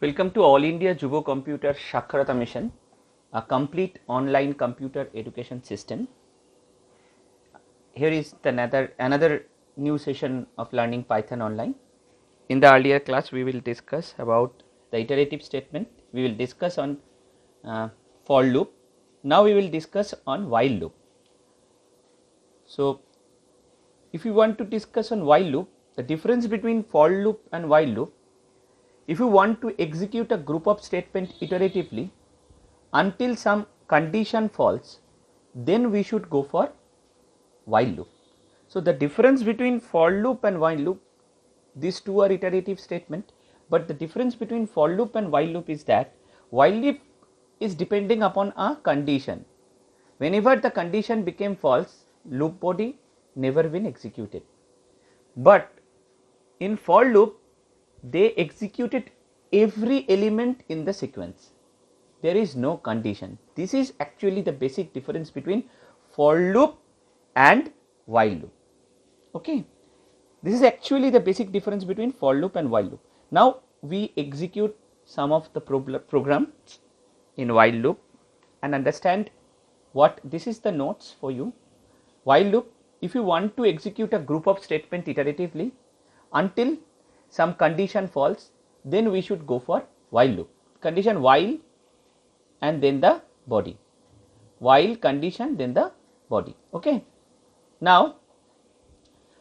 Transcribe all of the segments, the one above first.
Welcome to All India Jubo Computer Saksharata Mission, a complete online computer education system. Here is another new session of learning Python online. In the earlier class, we will discuss about the iterative statement. We will discuss on for loop. Now we will discuss on while loop. So, if you want to discuss on while loop, the difference between for loop and while loop. If you want to execute a group of statement iteratively until some condition false, then we should go for while loop. So, the difference between for loop and while loop, these two are iterative statement, but the difference between for loop and while loop is that while loop is depending upon a condition. Whenever the condition became false, loop body never been executed. But in for loop, they executed every element in the sequence. There is no condition. This is actually the basic difference between for loop and while loop. Okay, this is actually the basic difference between for loop and while loop. Now we execute some of the programs in while loop and understand what this is the notes for you. While loop, if you want to execute a group of statement iteratively until some condition false, then we should go for while loop. Condition while and then the body. While condition then the body. Okay. Now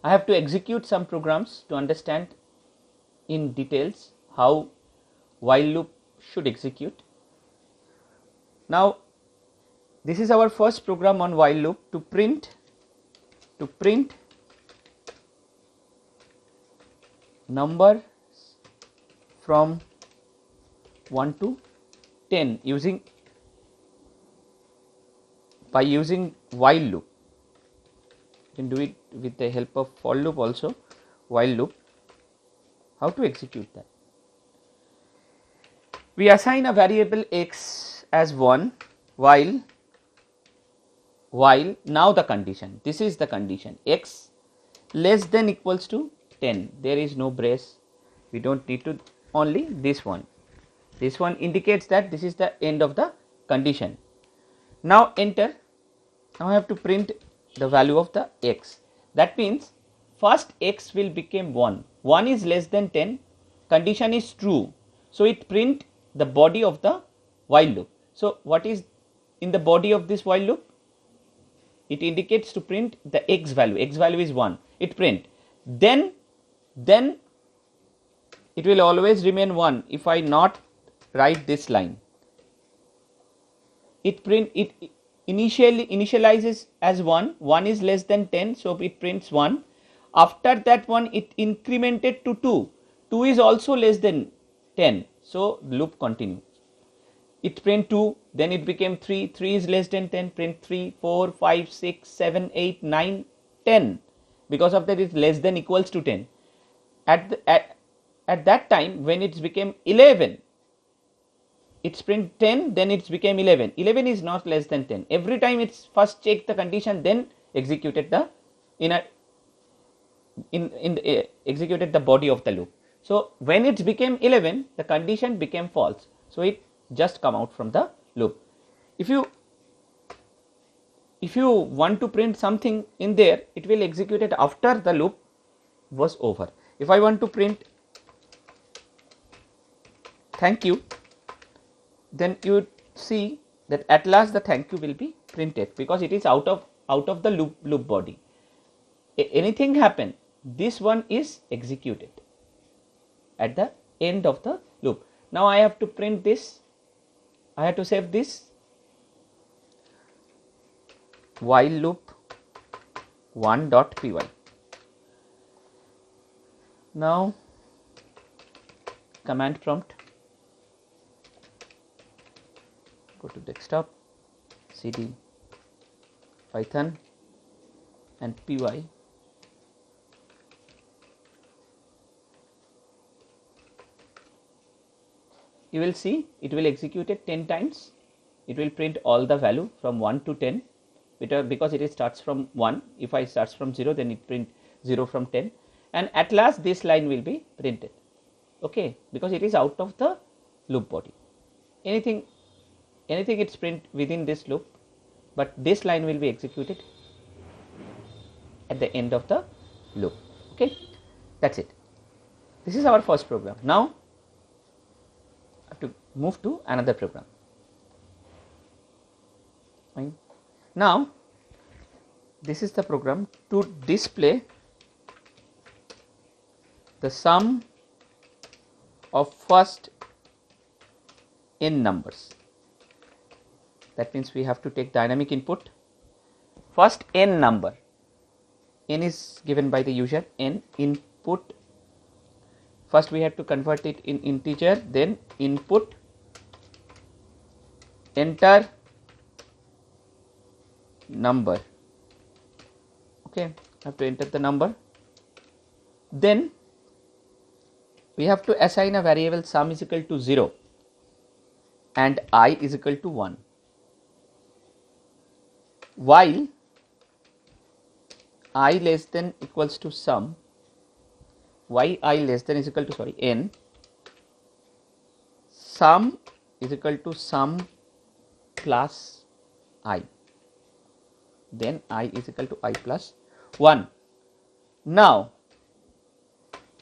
I have to execute some programs to understand in details how while loop should execute. Now this is our first program on while loop to print number from 1 to 10 by using while loop. You can do it with the help of for loop also. While loop, how to execute that? We assign a variable x as 1 while now the condition, this is the condition, x less than equals to 10. There is no brace, we do not need to, only this one indicates that this is the end of the condition. Now enter. Now I have to print the value of the x. That means first x will become 1 is less than 10, condition is true, so it print the body of the while loop. So what is in the body of this while loop? It indicates to print the x value is 1, it print, then it will always remain 1 if I not write this line. It initializes as 1 is less than 10, so it prints 1. After that one it incremented to 2 is also less than 10, so loop continues. It print 2, then it became 3 is less than 10, print 3, 4, 5, 6, 7, 8, 9, 10. Because of that it is less than equals to 10. At that time when it became 11, it's print 10, then it became 11. 11 is not less than 10. Every time it's first checked the condition, then executed the executed the body of the loop. So when it became 11, the condition became false, so it just come out from the loop. If you want to print something in there, it will execute it after the loop was over. If I want to print thank you, then you would see that at last the thank you will be printed because it is out of the loop body. Anything happen, this one is executed at the end of the loop. Now I have to print this, I have to save this while loop 1.py. Now command prompt, go to desktop, cd python and py. You will see it will execute it 10 times. It will print all the value from 1 to 10 because it starts from 1. If I starts from 0, then it print 0 from 10, and at last this line will be printed. Okay, because it is out of the loop body. Anything it's print within this loop, but this line will be executed at the end of the loop. Okay, that's it. This is our first program. Now I have to move to another program. Fine. Now this is the program to display the sum of first n numbers. That means we have to take dynamic input. First n number, n is given by the user, n input. First we have to convert it in integer, then input, enter number. Okay, have to enter the number. Then we have to assign a variable sum is equal to 0 and I is equal to 1. While I less than equals to sum, y I less than is equal to n, sum is equal to sum plus I, then I is equal to I plus 1. Now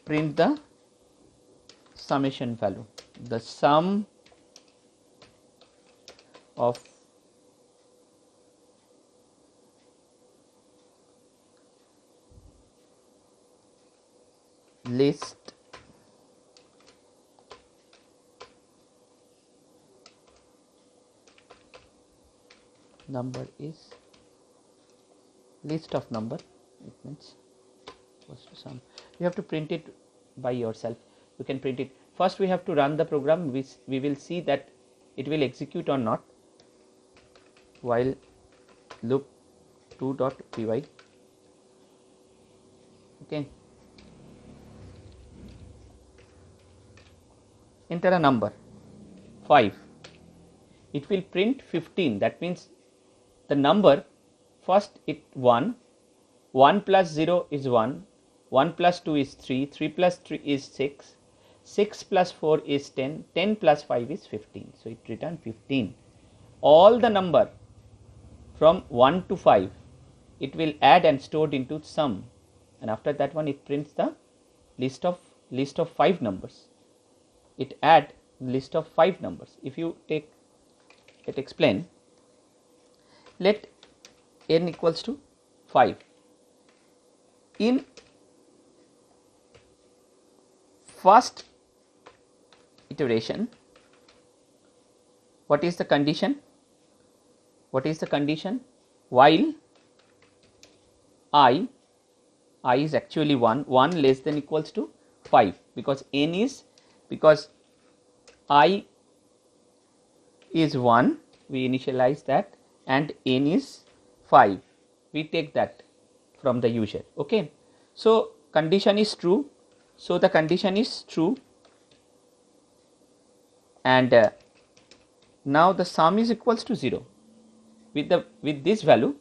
print the summation value, the sum of list number is list of number, it means equals to sum. You have to print it by yourself, you can print it. First we have to run the program, we will see that it will execute or not. While loop 2.py, okay, enter a number 5, it will print 15. That means the number, first it 1 plus 0 is 1, 1 plus 2 is 3, 3 plus 3 is 6, 6 plus 4 is 10, 10 plus 5 is 15. So it returned 15. All the number from 1 to 5 it will add and stored into sum, and after that one it prints the list of 5 numbers. It add list of 5 numbers. If you take, let explain, let n equals to 5. In first iteration, what is the condition? While I is actually 1 less than equals to 5, because n is, because I is 1, we initialize that, and n is 5, we take that from the user. Okay, so condition is true, so the condition is true, and now the sum is equals to 0. With this value,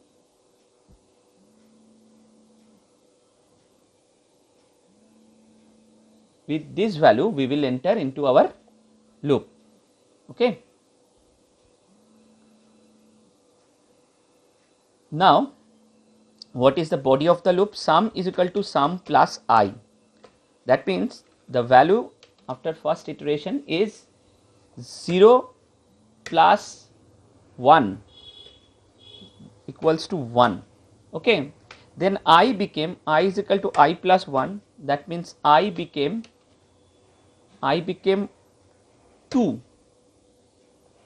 we will enter into our loop. Okay, now what is the body of the loop? Sum is equal to sum plus I. That means the value after first iteration is 0 plus 1 equals to 1. Okay, then I is equal to I plus 1. That means I became 2.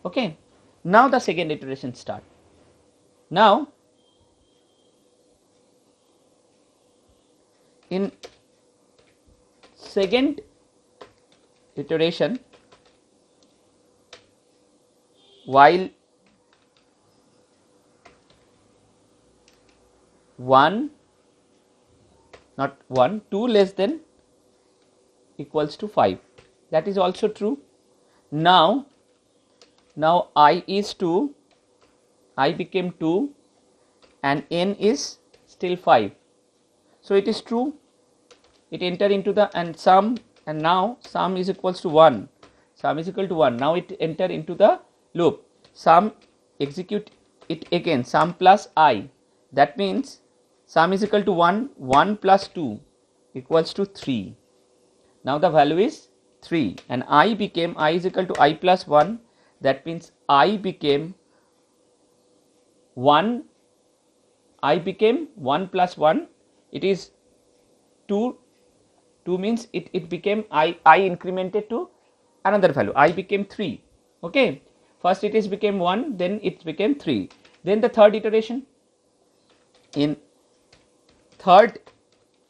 Okay, now the second iteration start. Now in second iteration, while 2 less than equals to 5, that is also true. Now I is 2, I became 2, and n is still 5, so it is true. It enter into the and sum, and now sum is equals to 1, sum is equal to 1. Now it enter into the loop. Sum, execute it again, sum plus I, that means sum is equal to 1, 1 plus 2 equals to 3. Now the value is 3 and I became, I is equal to I plus 1, that means I became 1, I became 1 plus 1, it is 2, 2 means it became, I incremented to another value, I became 3, okay. First it is became 1, then it became 3, then the third iteration. In third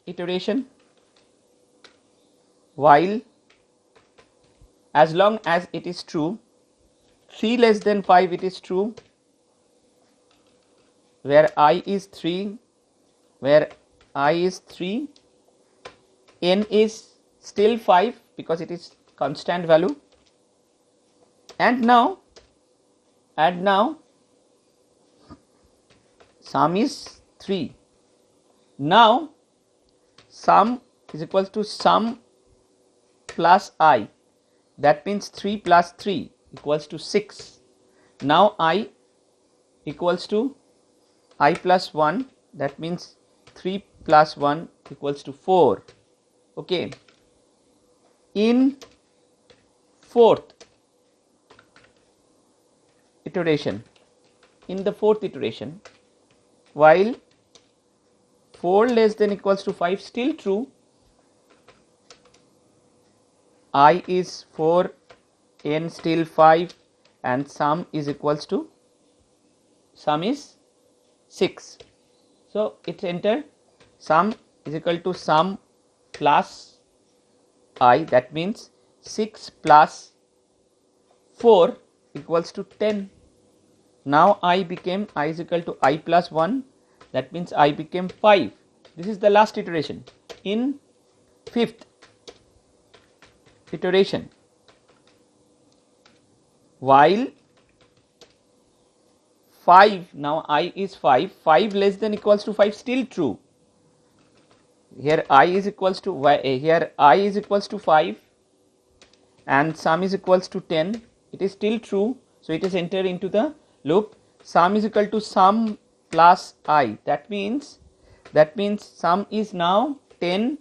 iteration, while as long as it is true, 3 less than 5 it is true, where I is 3, where I is 3, n is still 5 because it is constant value, and now sum is 3. Now sum is equals to sum plus I, that means 3 plus 3 equals to 6. Now I equals to I plus 1, that means 3 plus 1 equals to 4, okay. In fourth iteration, in the fourth iteration, while 4 less than equals to 5 still true, I is 4, n still 5, and sum is equals to, sum is 6. So it entered sum is equal to sum plus I, that means 6 plus 4 equals to 10. Now I became, I is equal to I plus 1, that means I became 5. This is the last iteration. In fifth iteration, while 5, now I is 5, 5 less than equals to 5 still true, here I is equals to here I is equals to 5 and sum is equals to 10, it is still true, so it is entered into the loop. Sum is equal to sum plus I, that means sum is now 10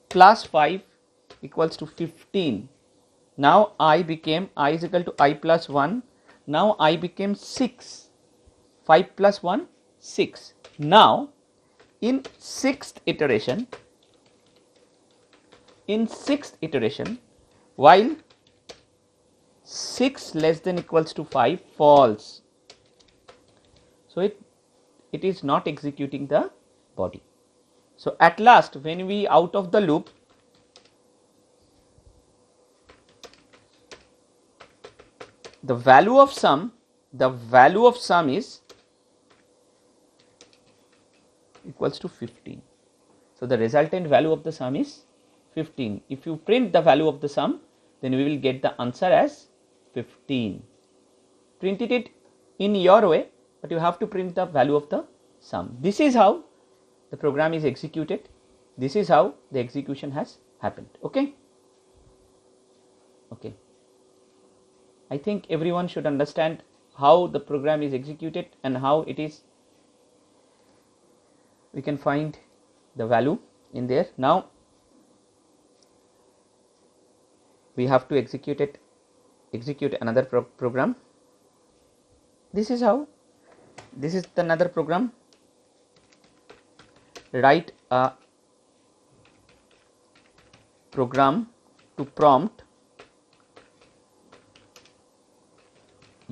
plus 5 equals to 15. Now I became, I is equal to I plus 1, now I became 6, 5 plus 1 6. Now in sixth iteration, while 6 less than equals to 5 false, so it is not executing the body. So at last when we out of the loop, the value of sum is equals to 15. So the resultant value of the sum is 15. If you print the value of the sum, then we will get the answer as 15. Printed it in your way, but you have to print the value of the sum. This is how the program is executed. This is how the execution has happened. Okay. Okay. I think everyone should understand how the program is executed and how it is, we can find the value in there. Now we have to execute another program. This is how, this is another program. Write a program to prompt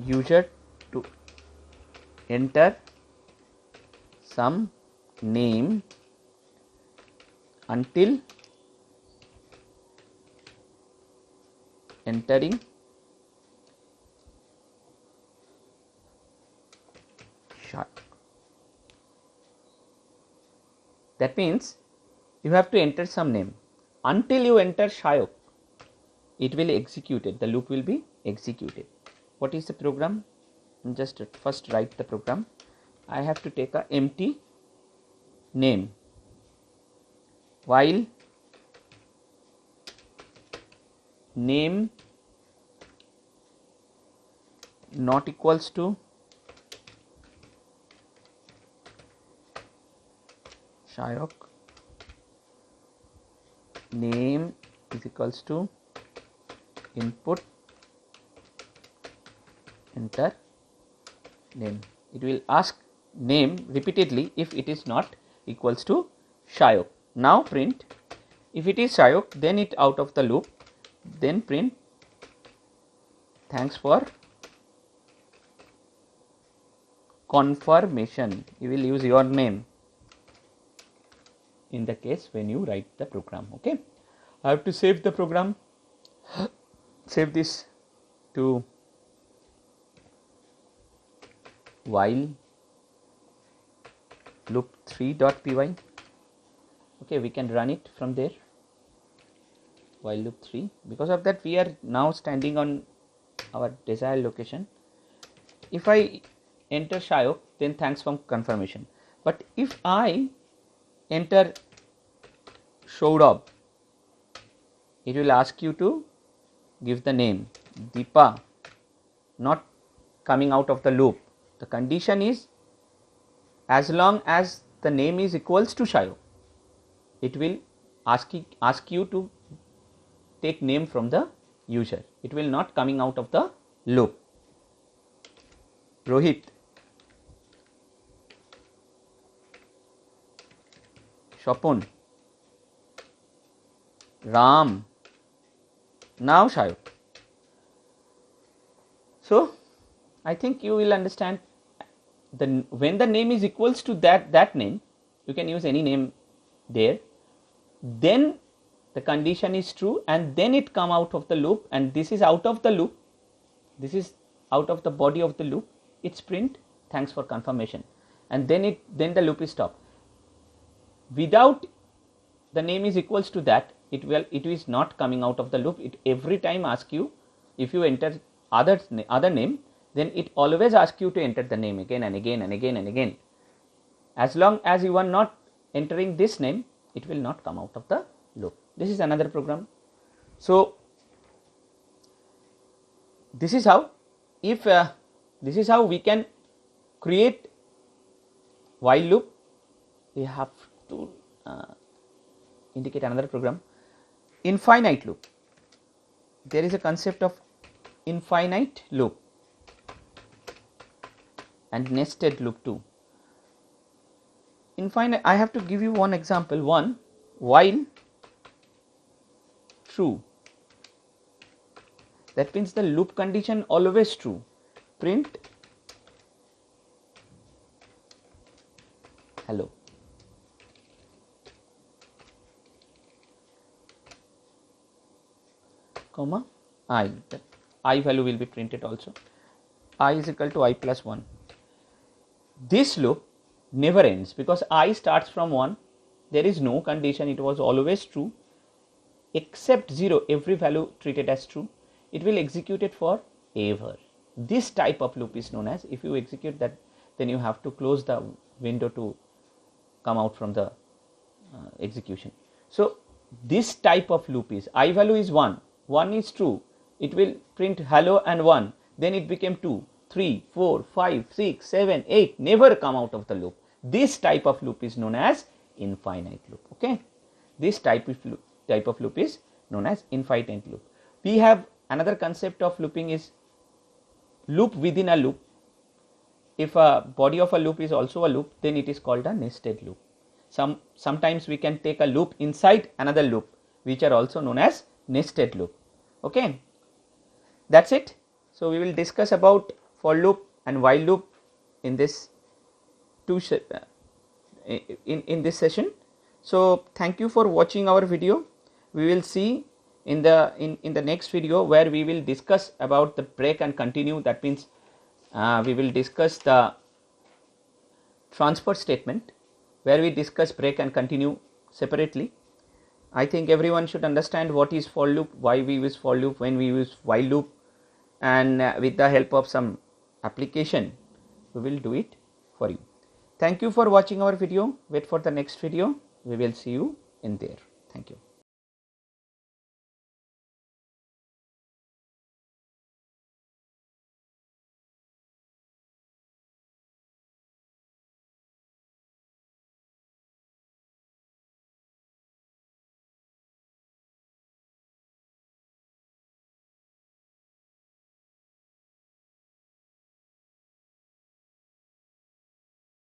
user to enter some name until entering Shayok. That means you have to enter some name. Until you enter Shayok, it will execute it, the loop will be executed. What is the program? Just first write the program. I have to take a empty name while name not equals to Shayok, name is equals to input enter name. It will ask name repeatedly if it is not equals to Shayok. Now print, if it is Shayok, then it out of the loop, then print thanks for confirmation. You will use your name in the case when you write the program. Okay, I have to save the program, save this to while loop 3.py. okay, we can run it from there, while loop 3. Because of that, we are now standing on our desired location. If I enter Shayok, then thanks for confirmation. But if I enter Saurabh, it will ask you to give the name Deepa, not coming out of the loop. The condition is as long as the name is equals to Shayok, it will ask you to take name from the user. It will not coming out of the loop. Rohit, Shapun, Ram, now Shayok. So I think you will understand when the name is equals to that name, you can use any name there, then the condition is true, and then it come out of the loop, and this is out of the loop, this is out of the body of the loop. It's print thanks for confirmation, and then the loop is stopped. Without the name is equals to that, it is not coming out of the loop. It every time ask you, if you enter other name, then it always asks you to enter the name again and again and again and again. As long as you are not entering this name, it will not come out of the loop. This is another program. So this is how, this is how we can create while loop. We have to indicate another program, infinite loop. There is a concept of infinite loop and nested loop too. Infinite, I have to give you one example. One, while true, that means the loop condition always true. Print hello. Comma I, that I value will be printed also. I is equal to I plus 1. This loop never ends because I starts from 1. There is no condition, it was always true except 0, every value treated as true. It will execute it for ever. This type of loop is known as, if you execute that, then you have to close the window to come out from the execution. So this type of loop is, I value is 1, 1 is true, it will print hello and 1, then it became 2, 3, 4, 5, 6, 7, 8, never come out of the loop. This type of loop is known as infinite loop. Okay, this type of loop is known as infinite loop. We have another concept of looping is loop within a loop. If a body of a loop is also a loop, then it is called a nested loop. Sometimes we can take a loop inside another loop, which are also known as nested loop. Okay, that's it. So we will discuss about for loop and while loop in this in this session. So thank you for watching our video. We will see in the next video where we will discuss about the break and continue. That means we will discuss the transfer statement, where we discuss break and continue separately. I think everyone should understand what is for loop, why we use for loop, when we use while loop, and with the help of some application we will do it for you. Thank you for watching our video. Wait for the next video. We will see you in there. Thank you.